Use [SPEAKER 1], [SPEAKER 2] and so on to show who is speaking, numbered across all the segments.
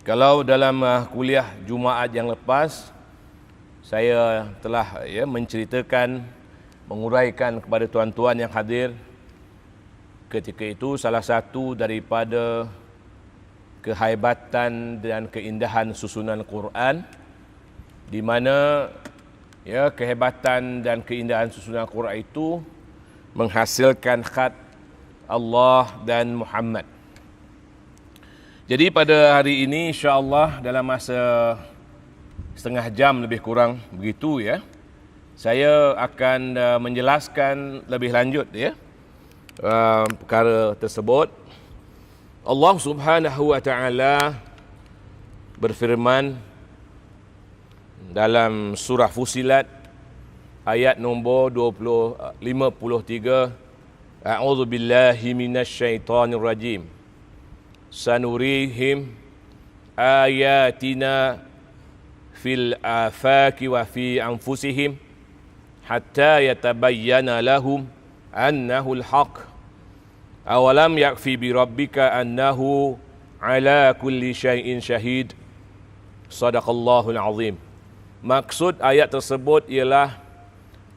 [SPEAKER 1] Kalau dalam kuliah Jumaat yang lepas, saya telah menceritakan, menguraikan kepada tuan-tuan yang hadir ketika itu salah satu daripada kehebatan dan keindahan susunan Quran, di mana kehebatan dan keindahan susunan Quran itu menghasilkan khat Allah dan Muhammad. Jadi pada hari ini insya-Allah dalam masa setengah jam lebih kurang begitu saya akan menjelaskan lebih lanjut perkara tersebut. Allah Subhanahu wa taala berfirman dalam surah Fussilat ayat nombor 53, A'udzu billahi minasyaitonir rajim. Sanurihim ayatina fil afaki wa fi anfusihim hatta yatabayyana lahum annahu al-haq. Awalam yakfi bi rabbika annahu ala kulli syai'in syahid. Sadaqallahul azim. Maksud ayat tersebut ialah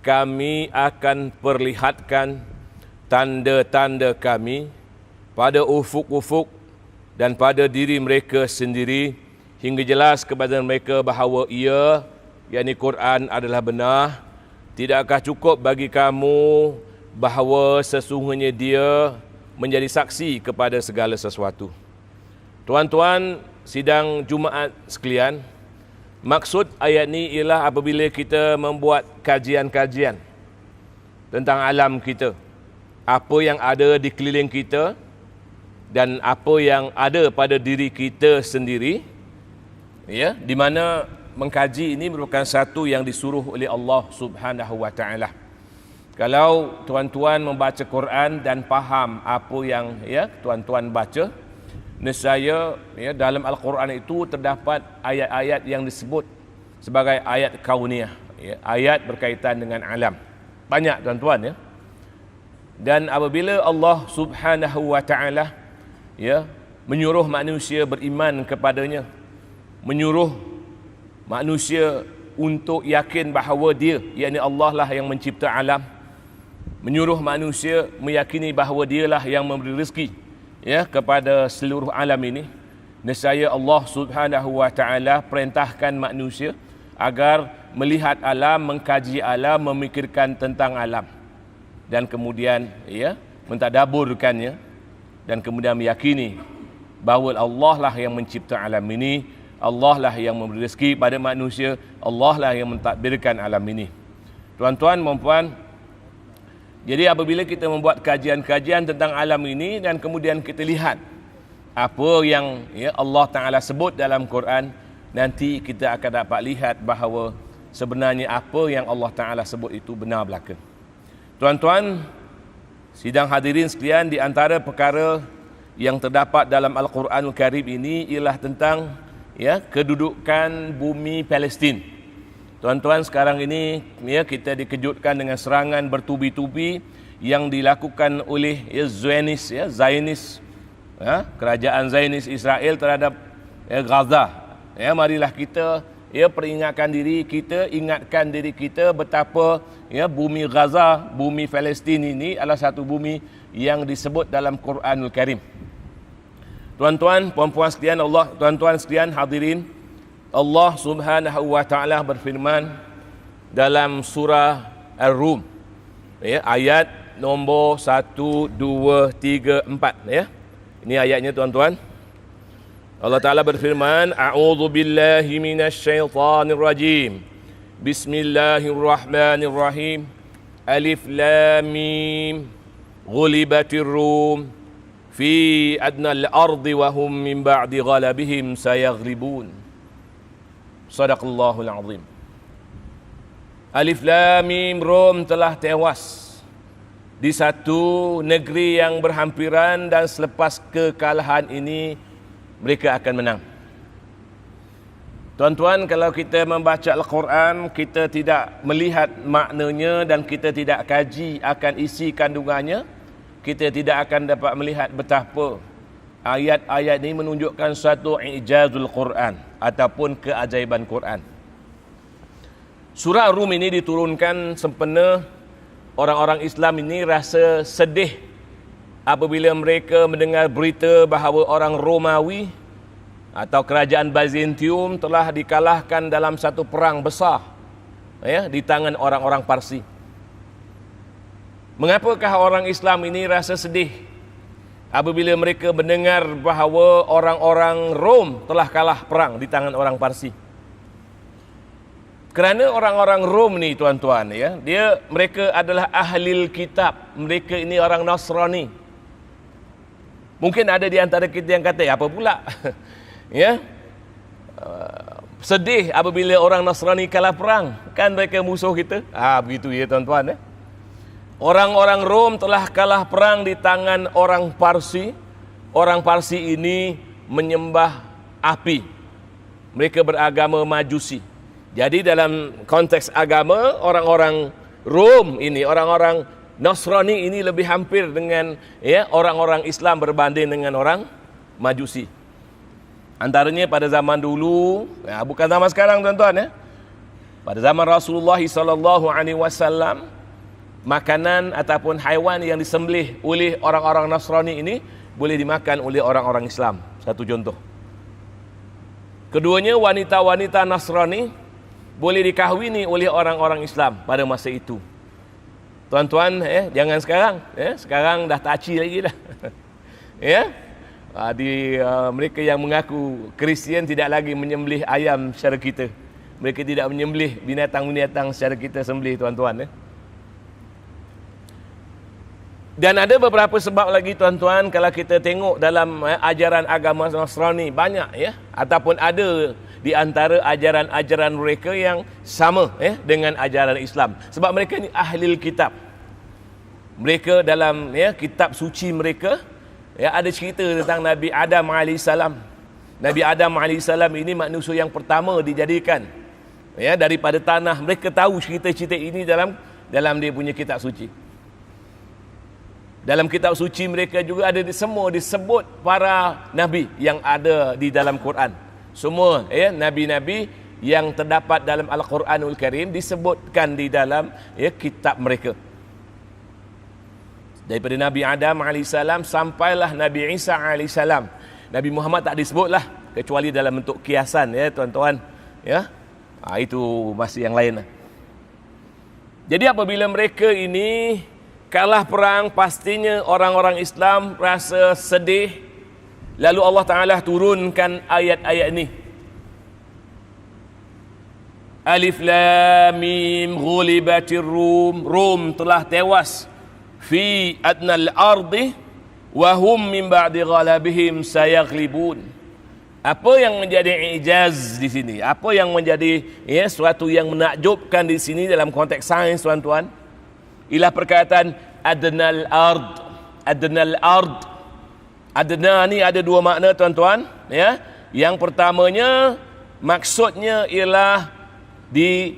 [SPEAKER 1] kami akan perlihatkan tanda-tanda kami pada ufuk-ufuk dan pada diri mereka sendiri hingga jelas kepada mereka bahawa ia, yakni Quran adalah benar. Tidakkah cukup bagi kamu bahawa sesungguhnya dia menjadi saksi kepada segala sesuatu. Tuan-tuan sidang Jumaat sekalian, maksud ayat ini ialah apabila kita membuat kajian-kajian tentang alam kita, apa yang ada di keliling kita dan apa yang ada pada diri kita sendiri, di mana mengkaji ini merupakan satu yang disuruh oleh Allah Subhanahu wa taala. Kalau tuan-tuan membaca Quran dan faham apa yang tuan-tuan baca, nescaya dalam Al-Quran itu terdapat ayat-ayat yang disebut sebagai ayat kauniyah, ayat berkaitan dengan alam. Banyak tuan-tuan Dan apabila Allah Subhanahu wa taala menyuruh manusia beriman kepadanya, menyuruh manusia untuk yakin bahawa dia, yakni Allah lah yang mencipta alam, menyuruh manusia meyakini bahawa dialah yang memberi rezeki kepada seluruh alam ini, nescaya Allah Subhanahu wa taala perintahkan manusia agar melihat alam, mengkaji alam, memikirkan tentang alam, dan kemudian mentadaburkannya, dan kemudian meyakini bahawa Allah lah yang mencipta alam ini, Allah lah yang memberi rezeki pada manusia, Allah lah yang mentadbirkan alam ini. Tuan-tuan dan puan, jadi apabila kita membuat kajian-kajian tentang alam ini dan kemudian kita lihat apa yang Allah Ta'ala sebut dalam Quran, nanti kita akan dapat lihat bahawa sebenarnya apa yang Allah Ta'ala sebut itu benar belaka. Tuan-tuan, sidang hadirin sekalian, di antara perkara yang terdapat dalam Al-Quranul Karim ini ialah tentang kedudukan bumi Palestin. Tuan-tuan, sekarang ini kita dikejutkan dengan serangan bertubi-tubi yang dilakukan oleh Zionis, kerajaan Zionis Israel terhadap Gaza. Marilah kita peringatkan diri kita, ingatkan diri kita betapa bumi Gaza, bumi Palestin ini adalah satu bumi yang disebut dalam Quranul Karim. Tuan-tuan, puan-puan sekalian, tuan-tuan sekalian hadirin, Allah Subhanahu wa taala berfirman dalam surah Ar-Rum, ayat nombor 1, 2, 3, 4. Ini ayatnya tuan-tuan. Allah Ta'ala berfirman, A'udzu billahi minasyaitonir rajim. Bismillahirrahmanirrahim. Alif Lam Mim. Ghulibatir Rum fi adnal ardi wa hum min ba'di ghalabihim sayaghlibun. Sadaqallahul azim. Alif Lam Mim, Rom telah tewas di satu negeri yang berhampiran, dan selepas kekalahan ini mereka akan menang. Tuan-tuan, kalau kita membaca Al-Quran, kita tidak melihat maknanya dan kita tidak kaji akan isi kandungannya, kita tidak akan dapat melihat betapa ayat-ayat ini menunjukkan suatu ijazul Quran ataupun keajaiban Quran. Surah Rum ini diturunkan sempena orang-orang Islam ini rasa sedih apabila mereka mendengar berita bahawa orang Romawi atau kerajaan Byzantium telah dikalahkan dalam satu perang besar di tangan orang-orang Parsi. Mengapakah orang Islam ini rasa sedih apabila mereka mendengar bahawa orang-orang Rom telah kalah perang di tangan orang Parsi? Kerana orang-orang Rom ni tuan-tuan, mereka adalah ahli kitab. Mereka ini orang Nasrani. Mungkin ada di antara kita yang kata, apa pula? Sedih apabila orang Nasrani kalah perang, kan mereka musuh kita. Begitu ya tuan-tuan. Orang-orang Rom telah kalah perang di tangan orang Parsi. Orang Parsi ini menyembah api. Mereka beragama Majusi. Jadi dalam konteks agama, orang-orang Rom ini, orang-orang Nasrani ini lebih hampir dengan orang-orang Islam berbanding dengan orang Majusi. Antaranya pada zaman dulu, bukan zaman sekarang tuan-tuan. Pada zaman Rasulullah SAW, makanan ataupun haiwan yang disembelih oleh orang-orang Nasrani ini boleh dimakan oleh orang-orang Islam. Satu contoh. Keduanya, wanita-wanita Nasrani boleh dikahwini oleh orang-orang Islam pada masa itu. Tuan-tuan, jangan sekarang. Sekarang dah tak aci lagi dah. Mereka yang mengaku Kristian tidak lagi menyembelih ayam secara kita. Mereka tidak menyembelih binatang-binatang secara kita sembelih, tuan-tuan. Dan ada beberapa sebab lagi tuan-tuan, kalau kita tengok dalam ajaran agama Nasrani banyak ataupun ada di antara ajaran-ajaran mereka yang sama dengan ajaran Islam. Sebab mereka ni ahli kitab. Mereka dalam kitab suci mereka ada cerita tentang Nabi Adam AS. Nabi Adam AS ini manusia yang pertama dijadikan daripada tanah. Mereka tahu cerita-cerita ini dalam dia punya kitab suci. Dalam kitab suci mereka juga ada semua disebut para nabi yang ada di dalam Quran. Semua nabi-nabi yang terdapat dalam Al-Quranul Karim disebutkan di dalam kitab mereka. Daripada Nabi Adam AS sampailah Nabi Isa AS. Nabi Muhammad tak disebutlah kecuali dalam bentuk kiasan tuan-tuan. Itu masih yang lain. Jadi apabila mereka ini kalah perang, pastinya orang-orang Islam rasa sedih. Lalu Allah Ta'ala turunkan ayat-ayat ini. Alif Lam Mim ghulibatir Rum. Rum telah tewas fi adnal ardi wa hum min ba'di ghalabihim sayaghlibun. Apa yang menjadi ijaz di sini? Apa yang menjadi suatu yang menakjubkan di sini dalam konteks sains, tuan-tuan? Ialah perkataan adnal ard. Adnal ard. Adna ni ada dua makna, tuan-tuan. Yang pertamanya maksudnya ialah di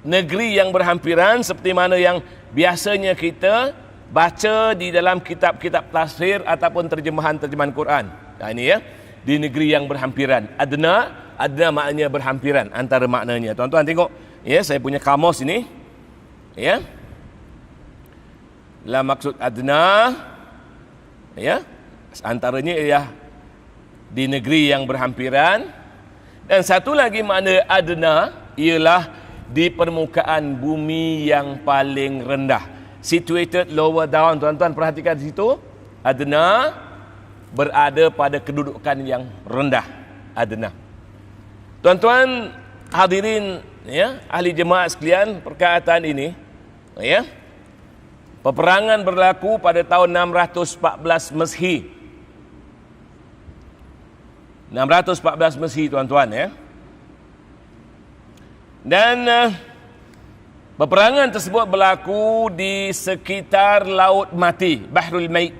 [SPEAKER 1] negeri yang berhampiran, seperti mana yang biasanya kita baca di dalam kitab-kitab tafsir ataupun terjemahan-terjemahan Quran. Ini di negeri yang berhampiran. Adna maknanya berhampiran antara maknanya. Tuan-tuan tengok, saya punya kamus ini. Lah maksud adna antaranya ialah di negeri yang berhampiran, dan satu lagi makna adna ialah di permukaan bumi yang paling rendah, situated lower down. Tuan-tuan perhatikan di situ, adna berada pada kedudukan yang rendah. Adna. Tuan-tuan hadirin ahli jemaah sekalian, perkataan ini peperangan berlaku pada tahun 614 Masehi. 614 Masehi, tuan-tuan. Dan peperangan tersebut berlaku di sekitar Laut Mati, Bahrul Mait.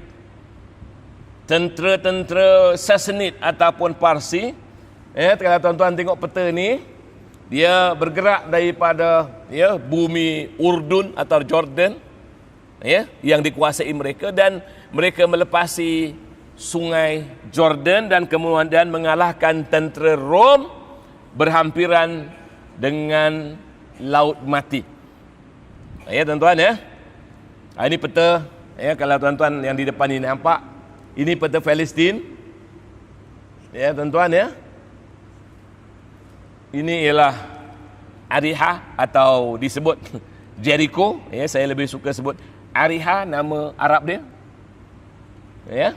[SPEAKER 1] Tentera-tentera Sassanid ataupun Parsi. Kalau tuan-tuan tengok peta ni, dia bergerak daripada bumi Urdun atau Jordan, yang dikuasai mereka, dan mereka melepasi sungai Jordan dan kemudian mengalahkan tentera Rom berhampiran dengan Laut Mati. Ya tuan-tuan ya. Ini peta ya, kalau tuan-tuan yang di depan ini nampak, ini peta Palestin. Ya tuan-tuan ya. Ini ialah Ariha atau disebut Jericho. Ya, saya lebih suka sebut Ariha, nama Arab dia. Ya.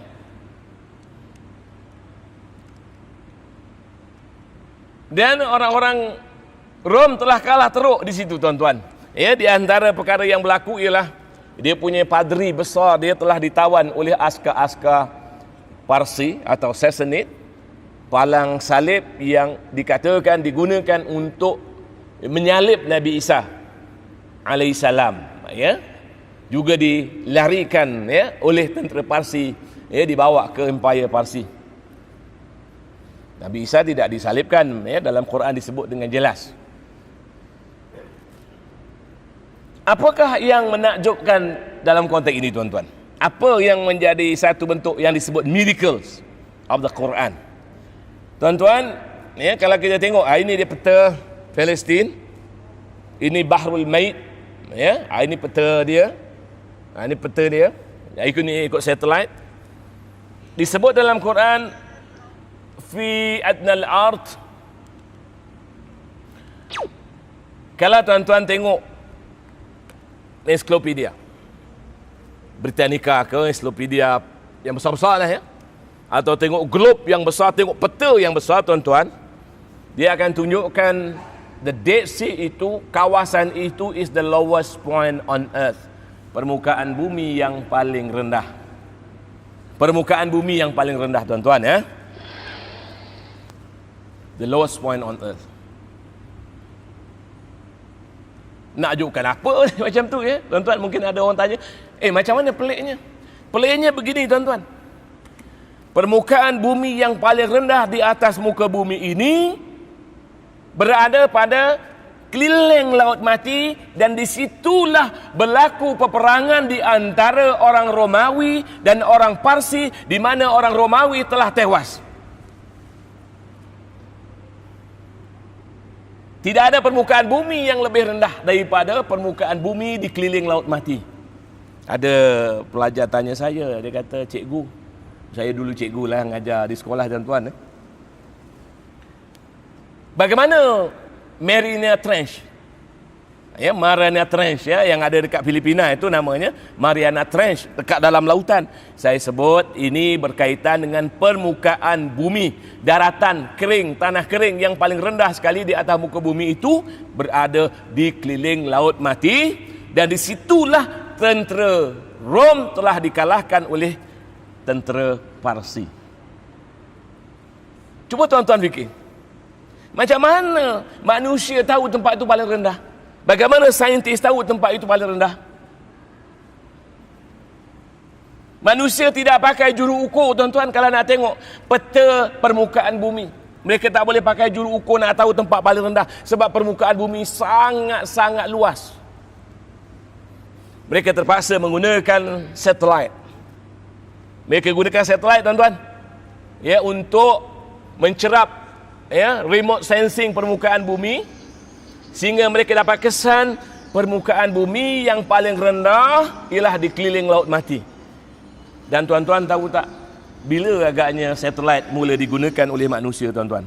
[SPEAKER 1] Dan orang-orang Rom telah kalah teruk di situ tuan-tuan. Ya, di antara perkara yang berlaku ialah dia punya padri besar, dia telah ditawan oleh askar-askar Parsi atau Sassanid, palang salib yang dikatakan digunakan untuk menyalib Nabi Isa alaihissalam, ya, juga dilarikan ya oleh tentera Parsi, ya, dibawa ke Empire Parsi. Nabi Isa tidak disalibkan, ya, dalam Quran disebut dengan jelas. Apakah yang menakjubkan dalam konteks ini tuan-tuan? Apa yang menjadi satu bentuk yang disebut miracles of the Quran? Tuan-tuan, ya, kalau kita tengok, ini dia peta Palestin, ini Bahrul Mait, ya, ini peta dia, ini peta dia, ikut satelit. Disebut dalam Quran fi adnal ard. Kalau tuan-tuan tengok ensiklopedia Britannica ke ensiklopedia yang besar-besar lah ya, atau tengok globe yang besar, tengok peta yang besar tuan-tuan, dia akan tunjukkan the Dead Sea itu, kawasan itu is the lowest point on earth, permukaan bumi yang paling rendah, permukaan bumi yang paling rendah tuan-tuan ya, the lowest point on earth. Nakjubkan apa macam tu ya tuan-tuan? Mungkin ada orang tanya, macam mana peliknya? Peliknya begini tuan-tuan, permukaan bumi yang paling rendah di atas muka bumi ini berada pada keliling Laut Mati, dan disitulah berlaku peperangan di antara orang Romawi dan orang Parsi, di mana orang Romawi telah tewas. Tidak ada permukaan bumi yang lebih rendah daripada permukaan bumi di keliling Laut Mati. Ada pelajar tanya saya, dia kata, cikgu, saya dulu cikgu lah ngajar di sekolah tuan-tuan. Bagaimana Mariana Trench? Ya, Mariana Trench ya, yang ada dekat Filipina itu namanya Mariana Trench, dekat dalam lautan. Saya sebut ini berkaitan dengan permukaan bumi, daratan kering, tanah kering yang paling rendah sekali di atas muka bumi itu berada di keliling Laut Mati, dan disitulah tentera Rom telah dikalahkan oleh tentera Parsi. Cuba tuan-tuan fikir, macam mana manusia tahu tempat itu paling rendah? Bagaimana saintis tahu tempat itu paling rendah? Manusia tidak pakai juru ukur tuan-tuan kalau nak tengok peta permukaan bumi. Mereka tak boleh pakai juru ukur nak tahu tempat paling rendah, sebab permukaan bumi sangat-sangat luas. Mereka terpaksa menggunakan satelit. Mereka gunakan satelit tuan-tuan, ya, untuk mencerap, ya, remote sensing permukaan bumi, sehingga mereka dapat kesan permukaan bumi yang paling rendah ialah di keliling Laut Mati. Dan tuan-tuan tahu tak, bila agaknya satelit mula digunakan oleh manusia tuan-tuan?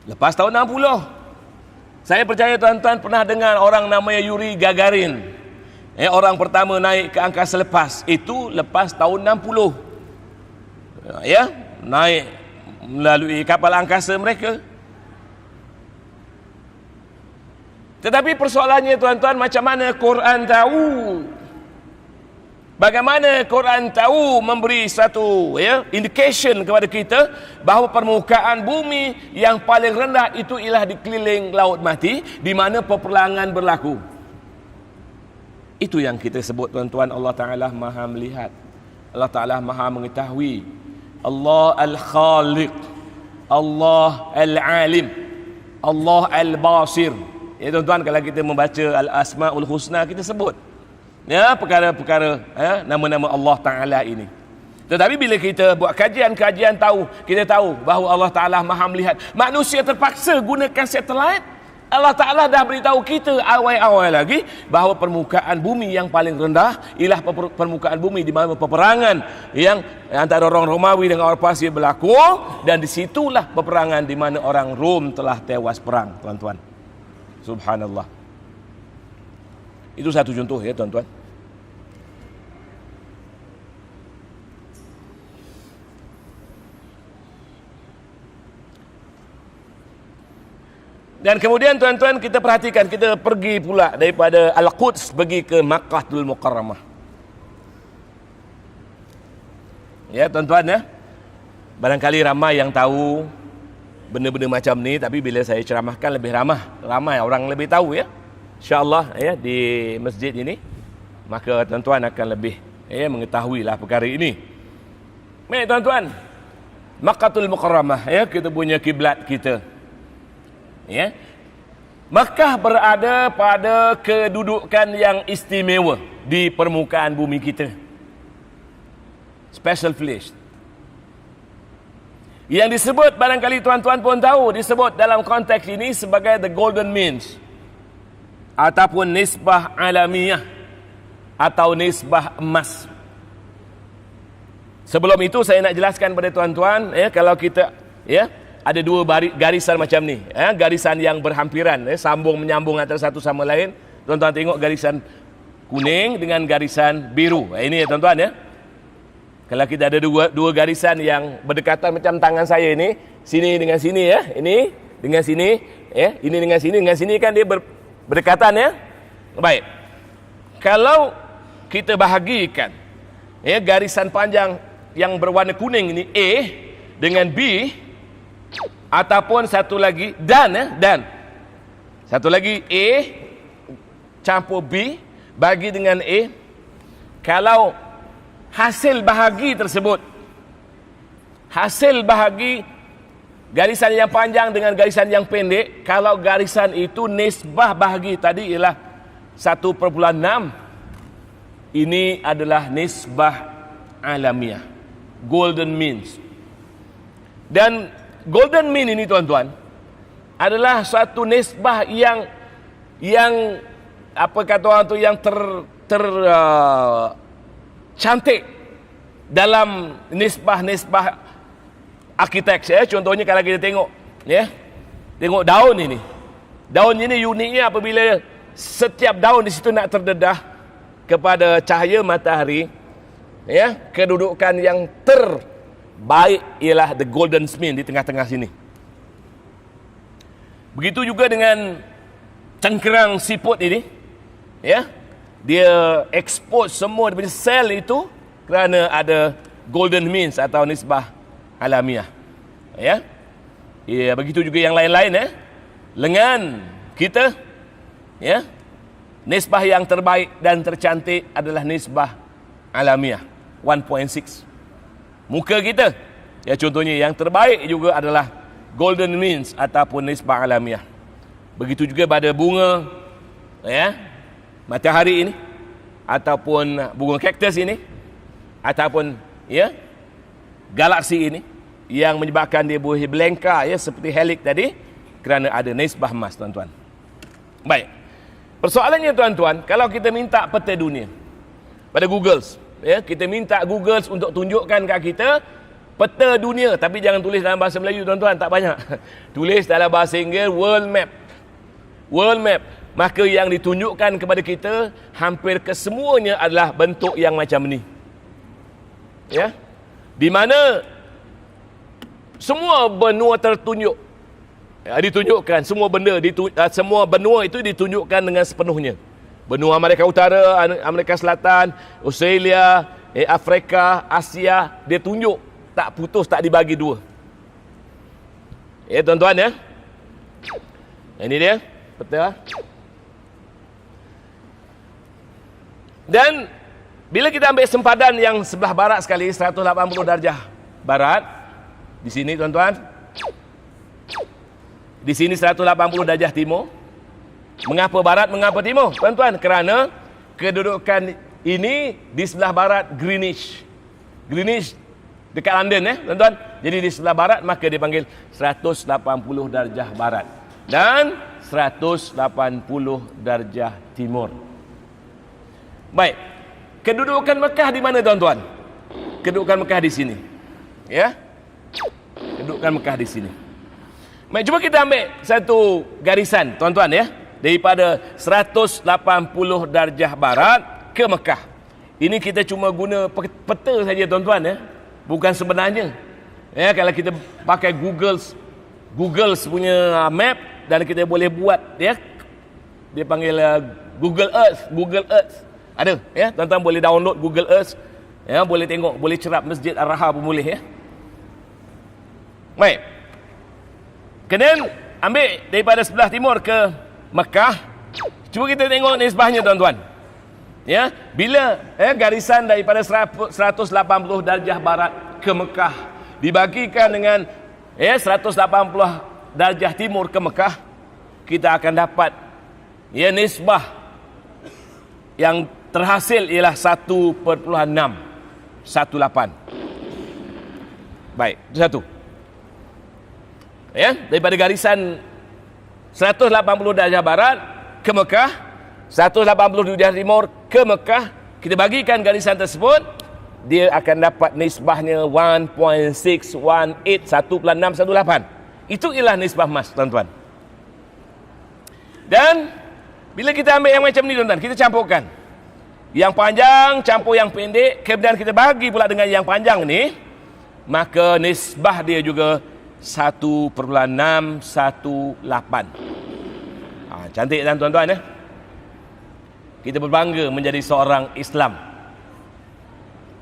[SPEAKER 1] Lepas tahun 60. Saya percaya tuan-tuan pernah dengar orang namanya Yuri Gagarin. Orang pertama naik ke angkasa lepas. Itu lepas tahun 60. Ya, naik melalui kapal angkasa mereka. Tetapi persoalannya tuan-tuan, macam mana Quran tahu? Bagaimana Quran tahu memberi satu, ya, indication kepada kita bahawa permukaan bumi yang paling rendah itu ialah di keliling Laut Mati, di mana peperangan berlaku. Itu yang kita sebut tuan-tuan, Allah Ta'ala Maha melihat, Allah Ta'ala Maha mengetahui, Allah Al-Khaliq, Allah Al-Alim, Allah Al-Basir. Ya tuan-tuan, kalau kita membaca Al-Asma'ul Husna, kita sebut, ya, perkara-perkara, ya, nama-nama Allah Ta'ala ini. Tetapi bila kita buat kajian-kajian kita tahu bahawa Allah Ta'ala maha melihat. Manusia terpaksa gunakan satelit. Allah Ta'ala dah beritahu kita awal-awal lagi bahawa permukaan bumi yang paling rendah ialah permukaan bumi di mana peperangan yang antara orang Romawi dengan orang Parsi berlaku, dan disitulah peperangan di mana orang Rom telah tewas perang, tuan-tuan. Subhanallah. Itu satu contoh ya, tuan-tuan. Dan kemudian tuan-tuan kita perhatikan, kita pergi pula daripada Al-Quds pergi ke Makkahul Mukarramah. Ya tuan-tuan ya. Barangkali ramai yang tahu benda-benda macam ni, tapi bila saya ceramahkan lebih ramai orang lebih tahu ya. Insya-Allah ya di masjid ini, maka tuan-tuan akan lebih mengetahuilah perkara ini. Baik tuan-tuan. Makkahul Mukarramah ya, kita punya kiblat kita. Ya, Makkah berada pada kedudukan yang istimewa di permukaan bumi kita. Special place. Yang disebut barangkali tuan-tuan pun tahu, disebut dalam konteks ini sebagai the golden means ataupun nisbah alamiah atau nisbah emas. Sebelum itu saya nak jelaskan pada tuan-tuan kalau kita ada dua garisan macam ni, garisan yang berhampiran, sambung menyambung antara satu sama lain. Tuan-tuan tengok garisan kuning dengan garisan biru. Ini ya tuan-tuan ya. Kalau kita ada dua garisan yang berdekatan macam tangan saya ini, sini dengan sini ya, ini dengan sini, ini dengan sini kan dia berdekatan ya. Baik. Kalau kita bahagikan garisan panjang yang berwarna kuning ini A dengan B, ataupun satu lagi dan satu lagi A campur B bagi dengan A, kalau hasil bahagi tersebut, hasil bahagi garisan yang panjang dengan garisan yang pendek, kalau garisan itu nisbah bahagi tadi ialah 1/6, ini adalah nisbah alamiah, golden means. Dan golden mean ini tuan-tuan adalah suatu nisbah yang apa kata orang tu, yang cantik dalam nisbah arkitek ya. Contohnya kalau kita tengok tengok daun ini. Daun ini uniknya apabila setiap daun di situ nak terdedah kepada cahaya matahari, kedudukan yang baik ialah the golden mean di tengah-tengah sini. Begitu juga dengan cengkerang siput ini, dia expose semua daripada sel itu kerana ada golden means atau nisbah alamiah. Begitu juga yang lain-lain lengan kita, nisbah yang terbaik dan tercantik adalah nisbah alamiah 1.6. Muka kita contohnya yang terbaik juga adalah golden means ataupun nisbah alamiah. Begitu juga pada bunga matahari ini, ataupun bunga kaktus ini, ataupun galaksi ini yang menyebabkan dia boleh belengkar seperti helix tadi kerana ada nisbah emas tuan-tuan. Baik. Persoalannya tuan-tuan, kalau kita minta peta dunia pada Google, kita minta Google untuk tunjukkan kat kita peta dunia, tapi jangan tulis dalam bahasa Melayu tuan-tuan, tak banyak. Tulis dalam bahasa Inggeris world map. World map. Maka yang ditunjukkan kepada kita hampir kesemuanya adalah bentuk yang macam ni. Di mana semua benua tertunjuk. Ditunjukkan semua benda, semua benua itu ditunjukkan dengan sepenuhnya. Benua Amerika Utara, Amerika Selatan, Australia, Afrika, Asia, dia tunjuk, tak putus, tak dibagi dua. Tuan-tuan ini dia peta. Dan bila kita ambil sempadan yang sebelah barat sekali, 180 darjah barat, di sini tuan-tuan, di sini 180 darjah timur. Mengapa barat, mengapa timur? Tuan-tuan, kerana kedudukan ini di sebelah barat Greenwich. Greenwich dekat London tuan-tuan. Jadi di sebelah barat maka dipanggil 180 darjah barat dan 180 darjah timur. Baik. Kedudukan Mekah di mana tuan-tuan? Kedudukan Mekah di sini. Ya. Kedudukan Mekah di sini. Baik, cuba kita ambil satu garisan tuan-tuan ya. Daripada 180 darjah barat ke Mekah. Ini kita cuma guna peta saja tuan-tuan ya. Bukan sebenarnya. Ya, kalau kita pakai Google punya map dan kita boleh buat ya. Dia panggil Google Earth. Ada ya, tuan-tuan boleh download Google Earth. Ya, boleh tengok, boleh cerap Masjid Ar-Raha pun boleh ya. Baik. Kemudian ambil daripada sebelah timur ke Mekah. Cuba kita tengok nisbahnya tuan-tuan. Ya, bila garisan daripada 180 darjah barat ke Mekah dibagikan dengan 180 darjah timur ke Mekah, kita akan dapat nisbah yang terhasil ialah 1.618. Baik, itu satu. Ya, daripada garisan 180 darjah barat ke Mekah, 180 darjah timur ke Mekah, kita bagikan garisan tersebut, dia akan dapat nisbahnya 1.618. Itu ialah nisbah emas, tuan-tuan. Dan bila kita ambil yang macam ni tuan-tuan, kita campurkan. Yang panjang campur yang pendek, kemudian kita bagi pula dengan yang panjang ni, maka nisbah dia juga 1.618. Cantik kan tuan-tuan ya? Kita berbangga menjadi seorang Islam.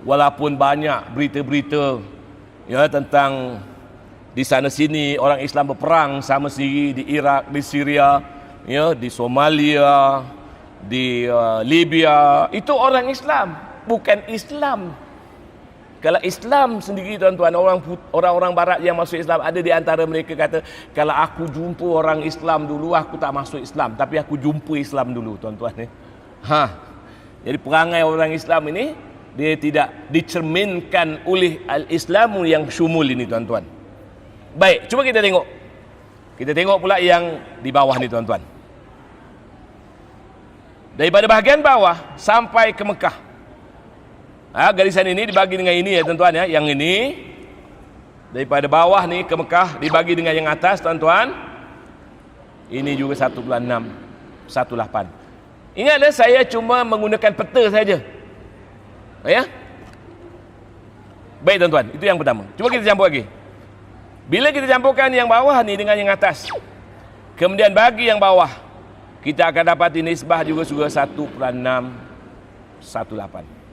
[SPEAKER 1] Walaupun banyak berita-berita ya tentang di sana sini orang Islam berperang sama sendiri di Iraq, di Syria, ya, di Somalia, di Libya, itu orang Islam, bukan Islam. Kalau Islam sendiri tuan-tuan, orang-orang barat yang masuk Islam, ada di antara mereka kata, kalau aku jumpa orang Islam dulu, aku tak masuk Islam, tapi aku jumpa Islam dulu, tuan-tuan. Jadi perangai orang Islam ini, dia tidak dicerminkan oleh al-Islamu yang syumul ini, tuan-tuan. Baik, cuba kita tengok. Kita tengok pula yang di bawah ni, tuan-tuan. Daripada bahagian bawah sampai ke Mekah. Garisan ini dibagi dengan ini ya tuan-tuan ya. Yang ini daripada bawah ni ke Mekah dibagi dengan yang atas tuan-tuan. Ini juga 1.618. Ingatlah saya cuma menggunakan peta saja. Ya. Baik tuan-tuan, itu yang pertama. Cuba kita campur lagi. Bila kita campurkan yang bawah ni dengan yang atas, kemudian bagi yang bawah, kita akan dapat nisbah juga 1.618.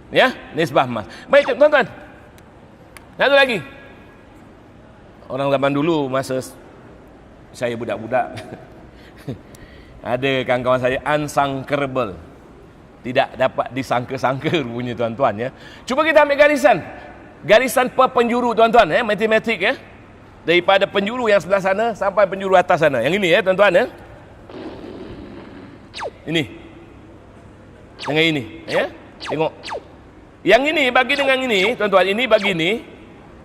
[SPEAKER 1] Ya, nisbah emas. Baik tuan-tuan. Satu lagi. Orang zaman dulu masa saya budak-budak ada kawan-kawan saya unsangkerable. Tidak dapat disangka-sangka punya tuan-tuan ya. Cuba kita ambil garisan. Garisan per penjuru tuan-tuan ya, matematik ya. Daripada penjuru yang sebelah sana sampai penjuru atas sana. Yang ini ya tuan-tuan ya. Ini. Dengan ini ya. Tengok. Yang ini bagi dengan ini, tuan-tuan, ini bagi ini,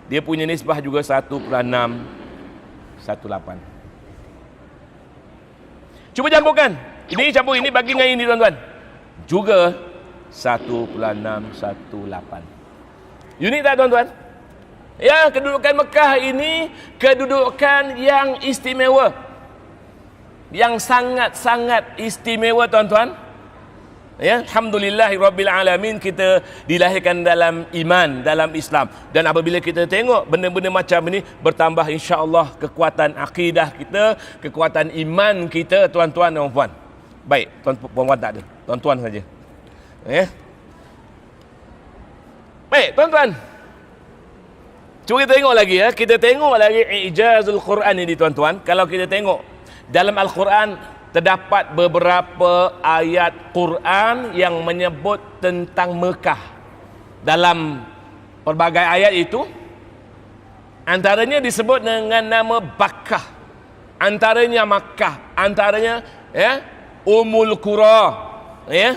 [SPEAKER 1] dia punya nisbah juga 1.618. Cuba campurkan. Ini campur ini bagi dengan ini, tuan-tuan. Juga 1.618. Unik tak, tuan-tuan? Ya, kedudukan Mekah ini kedudukan yang istimewa. Yang sangat-sangat istimewa, tuan-tuan. Ya, alhamdulillahirabbil alamin, kita dilahirkan dalam iman, dalam Islam. Dan apabila kita tengok benda-benda macam ini, bertambah insya-Allah kekuatan akidah kita, kekuatan iman kita, tuan-tuan dan puan. Baik, puan-puan tak ada. Tuan-tuan saja. Ya. Baik, tuan-tuan. Cuba kita tengok lagi ya. Kita tengok lagi ijazul Quran ini, tuan-tuan. Kalau kita tengok dalam Al-Quran, terdapat beberapa ayat Quran yang menyebut tentang Mekah. Dalam pelbagai ayat itu, antaranya disebut dengan nama Bakkah, antaranya Makkah, antaranya ya Ummul Qura, ya.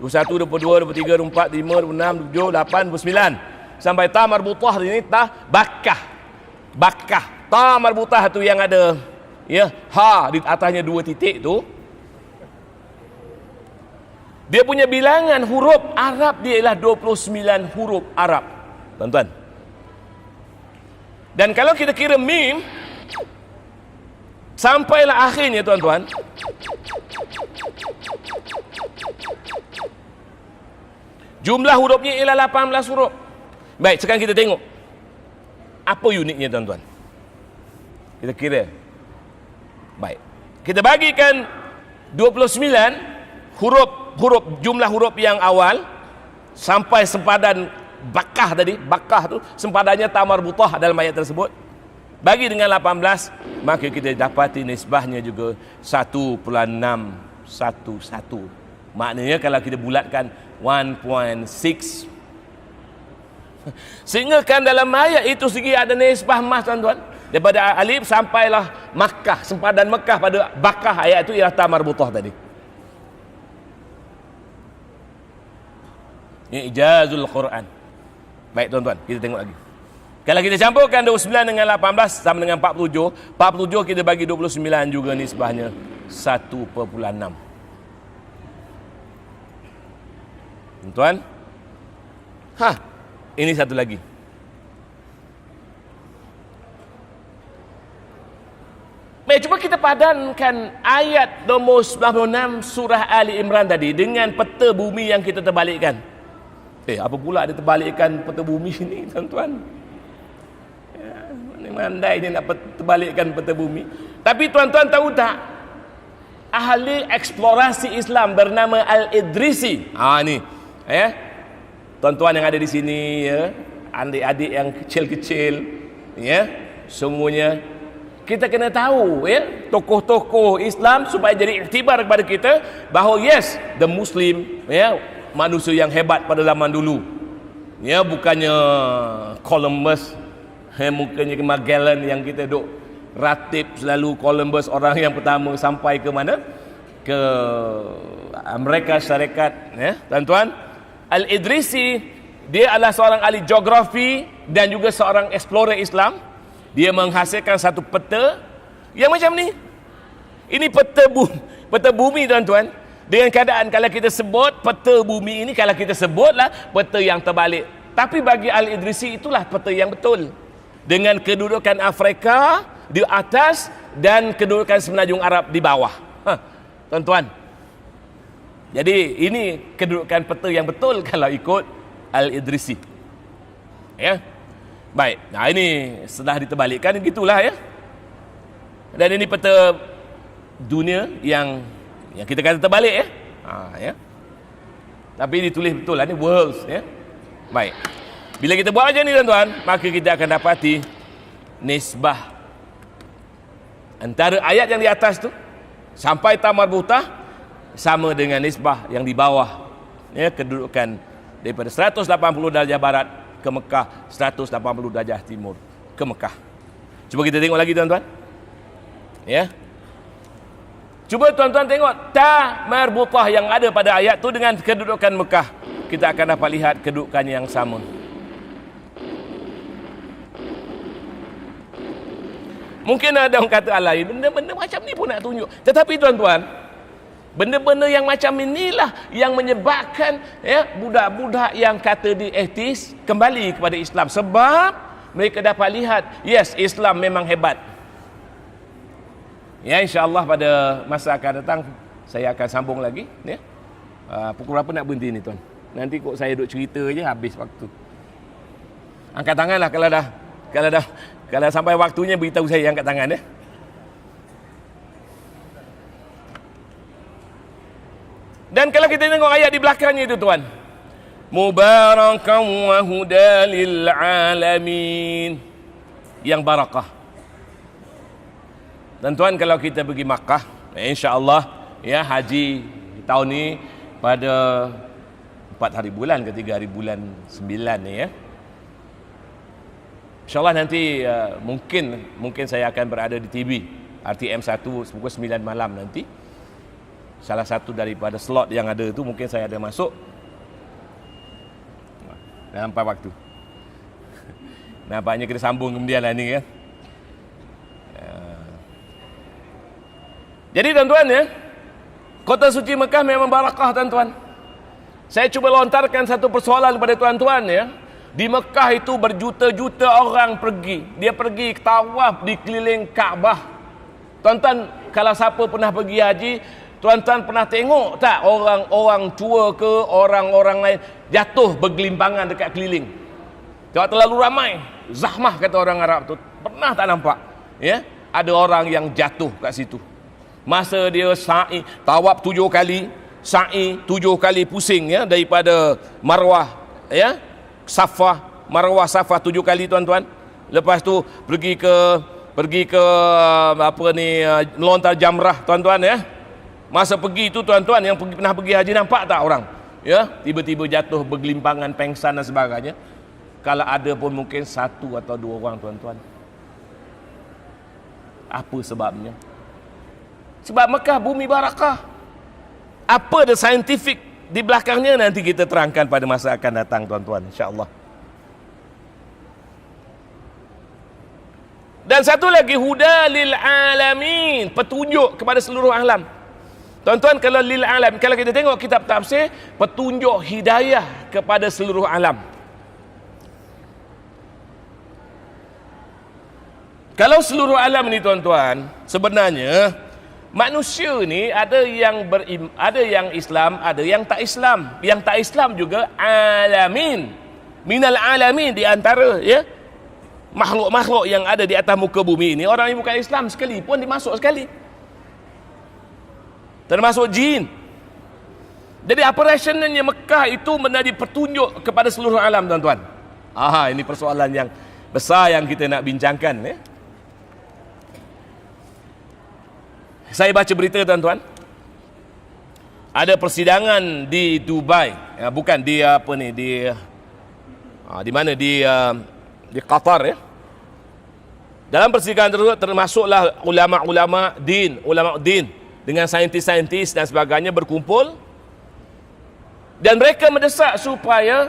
[SPEAKER 1] 21, 22, 23, 24, 25, 26, 27, 8, 29. Sampai ta marbutah ini ta bakah. Bakah. Ta marbutah tu yang ada ya ha di atasnya 2 titik tu. Dia punya bilangan huruf Arab dia ialah 29 huruf Arab. Tuan-tuan. Dan kalau kita kira mim sampailah akhirnya tuan-tuan, jumlah hurufnya ialah 18 huruf. Baik, sekarang kita tengok apa uniknya tuan-tuan. Kita kira. Baik. Kita bagikan 29 huruf jumlah huruf yang awal sampai sempadan bakah tadi, bakah tu sempadannya ta marbutah dalam ayat tersebut. Bagi dengan 18, maka kita dapati nisbahnya juga 1.611. Maknanya kalau kita bulatkan 1.6. Sehingga kan dalam ayat itu segi ada nisbah emas tuan-tuan. Daripada alif sampailah Makkah, sempadan Makkah pada bakah ayat itu ialah ta marbutah tadi. Ijazul Quran. Baik tuan-tuan, kita tengok lagi. Kalau kita campurkan 29 dengan 18 sama dengan 47. 47 kita bagi 29 juga nisbahnya 1.6. Tuan-tuan. Ini satu lagi. Baik, cuba kita padankan ayat nombor 96 surah Ali Imran tadi dengan peta bumi yang kita terbalikkan. Apa pula ada terbalikkan peta bumi ni tuan-tuan? Mandai dia nak terbalikkan peta bumi. Tapi tuan-tuan tahu tak, ahli eksplorasi Islam bernama Al-Idrisi. Ni ya, tuan-tuan yang ada di sini ya, adik-adik yang kecil-kecil ya, semuanya kita kena tahu ya, tokoh-tokoh Islam supaya jadi iktibar kepada kita bahawa yes, the Muslim ya, manusia yang hebat pada zaman dulu. Ya, bukannya Columbus, mungkinnya Magellan yang kita duk ratib selalu Columbus orang yang pertama sampai ke mana? Ke Amerika Syarikat, ya, tuan-tuan. Al-Idrisi dia adalah seorang ahli geografi dan juga seorang explorer Islam. Dia menghasilkan satu peta yang macam ni. Ini peta bumi, tuan-tuan. Dengan keadaan kalau kita sebut peta bumi ini, kalau kita sebutlah peta yang terbalik. Tapi bagi Al-Idrisi itulah peta yang betul. Dengan kedudukan Afrika di atas dan kedudukan Semenanjung Arab di bawah. Tuan-tuan. Jadi ini kedudukan peta yang betul kalau ikut Al-Idrisi. Ya. Baik. Nah, ini setelah diterbalikkan gitulah, ya. Dan ini peta dunia yang kita kata terbalik, ya. Ya. Tapi ditulis betul lah, ni worlds, ya. Baik. Bila kita buat macam ni, tuan-tuan, maka kita akan dapati nisbah antara ayat yang di atas tu sampai ta marbutah sama dengan nisbah yang di bawah, ya, kedudukan daripada 180 darjah barat ke Mekah, 180 darjah timur ke Mekah. Cuba kita tengok lagi, tuan-tuan. Ya. Cuba tuan-tuan tengok ta marbutah yang ada pada ayat tu dengan kedudukan Mekah. Kita akan dapat lihat kedudukannya yang sama. Mungkin ada orang kata alai, benda-benda macam ni pun nak tunjuk. Tetapi tuan-tuan, benda-benda yang macam inilah yang menyebabkan, ya, budak-budak yang kata di atheis kembali kepada Islam. Sebab mereka dapat lihat, yes, Islam memang hebat. Ya, insya-Allah pada masa akan datang saya akan sambung lagi, ya. Pukul berapa nak berhenti ni, tuan? Nanti kok saya duk cerita je habis waktu. Angkat tanganlah kalau sampai waktunya beritahu saya, angkat tangan, ya. Dan kalau kita tengok ayat di belakangnya itu, tuan, mubarakan wa hudalil alamin, yang barakah. Dan tuan, kalau kita pergi Makkah, insya-Allah, ya, haji tahun ni pada 4 hari bulan ke 3 hari bulan 9 ni, ya. InsyaAllah nanti mungkin saya akan berada di TV RTM 1 pukul 9 malam nanti. Salah satu daripada slot yang ada tu mungkin saya ada masuk dalam 4 waktu. Nampaknya kita sambung kemudian lah ni, kan. Jadi tuan-tuan, ya, kota suci Mekah memang barakah, tuan-tuan. Saya cuba lontarkan satu persoalan kepada tuan-tuan, ya. Di Mekah itu berjuta-juta orang pergi. Dia pergi tawaf di keliling Kaabah. Tuan-tuan, kalau siapa pernah pergi haji, tuan-tuan pernah tengok tak orang-orang tua ke orang-orang lain jatuh bergelimpangan dekat keliling? Sebab terlalu ramai, zahmah kata orang Arab tu. Pernah tak nampak? Ya, ada orang yang jatuh kat situ. Masa dia sa'i, tawaf 7 kali, sa'i 7 kali pusing, ya, daripada Marwah, ya, Safa, Marwah, Safa 7 kali, tuan-tuan. Lepas tu pergi ke apa ni, melontar jamrah, tuan-tuan, ya. Masa pergi tu, tuan-tuan, yang pernah pergi haji nampak tak orang, ya, tiba-tiba jatuh bergelimpangan, pengsan dan sebagainya. Kalau ada pun mungkin 1 atau 2 orang, tuan-tuan. Apa sebabnya? Sebab Mekah bumi barakah. Apa the scientific di belakangnya nanti kita terangkan pada masa akan datang, tuan-tuan, insya-Allah. Dan satu lagi, huda lil alamin, petunjuk kepada seluruh alam. Tuan-tuan, kalau lil alam, kalau kita tengok kitab tafsir, petunjuk hidayah kepada seluruh alam. Kalau seluruh alam ni, tuan-tuan, sebenarnya manusia ni ada yang Islam, ada yang tak Islam. Yang tak Islam juga alamin. Minal alamin, di antara, ya, makhluk-makhluk yang ada di atas muka bumi ini, orang yang bukan Islam sekali pun dimasuk sekali. Termasuk jin. Jadi apa rasionalnya Mekah itu menjadi petunjuk kepada seluruh alam, tuan-tuan? Ini persoalan yang besar yang kita nak bincangkan, ya. Saya baca berita, tuan-tuan. ada persidangan di Dubai, bukan di apa ni, di mana, di Qatar ya. Dalam persidangan tersebut termasuklah ulama din dengan saintis-saintis dan sebagainya berkumpul, dan mereka mendesak supaya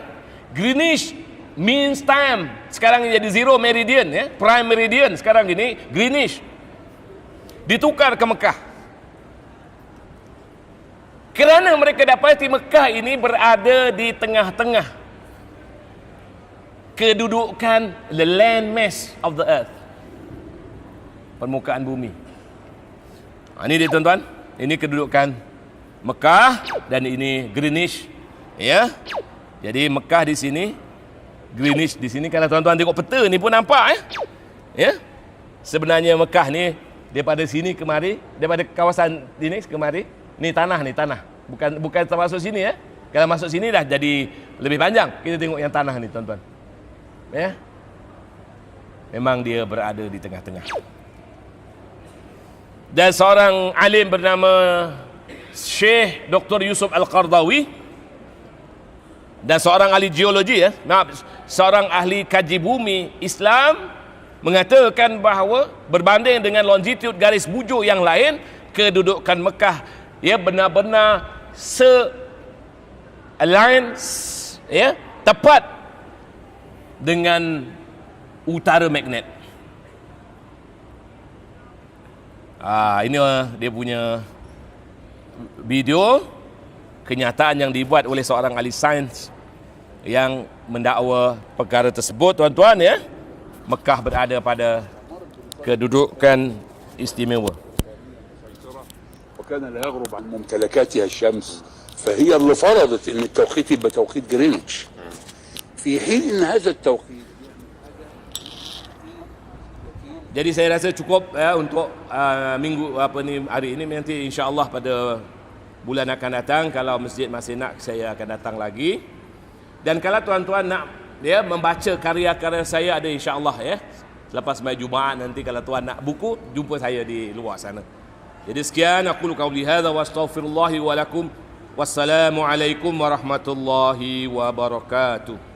[SPEAKER 1] Greenwich Mean Time sekarang jadi Zero Meridian ya, Prime Meridian sekarang ini Greenwich ditukar ke Mekah. Kerana mereka dapati Mekah ini berada di tengah-tengah kedudukan the land mass of the earth, permukaan bumi. Ini dia tuan-tuan, ini kedudukan Mekah dan ini Greenwich ya. Jadi Mekah di sini, Greenwich di sini. Kalau tuan-tuan tengok peta ni pun nampak ya. Sebenarnya Mekah ni daripada sini kemari, daripada kawasan ini kemari, ni tanah. Bukan termasuk sini ya. Kalau masuk sini dah jadi lebih panjang. Kita tengok yang tanah ni tuan-tuan. Ya. Memang dia berada di tengah-tengah. Dan seorang alim bernama Syekh Dr. Yusuf Al-Qardawi, dan seorang ahli geologi seorang ahli kaji bumi Islam mengatakan bahawa berbanding dengan longitude garis bujur yang lain, kedudukan Mekah ya benar-benar align ya, tepat dengan utara magnet. Ini dia punya video kenyataan yang dibuat oleh seorang ahli sains yang mendakwa perkara tersebut tuan-tuan ya. Mekah berada pada kedudukan istimewa.
[SPEAKER 2] وكان لا يغرب عن ممتلكاتها الشمس، فهي اللي فرضت ان التوقيت يبقى توقيت جرينتش، في حين ان هذا التوقيت.
[SPEAKER 1] Jadi saya rasa cukup untuk hari ini. Nanti insya-Allah pada bulan akan datang, kalau masjid masih nak, saya akan datang lagi. Dan kalau tuan-tuan nak membaca karya-karya saya, ada insya-Allah ya. Selepas sembahyang Jumaat nanti, kalau tuan nak buku, jumpa saya di luar sana. Jadi sekian, aku qauli hadza wa astaghfirullahi wa lakum. Wassalamualaikum warahmatullahi wabarakatuh.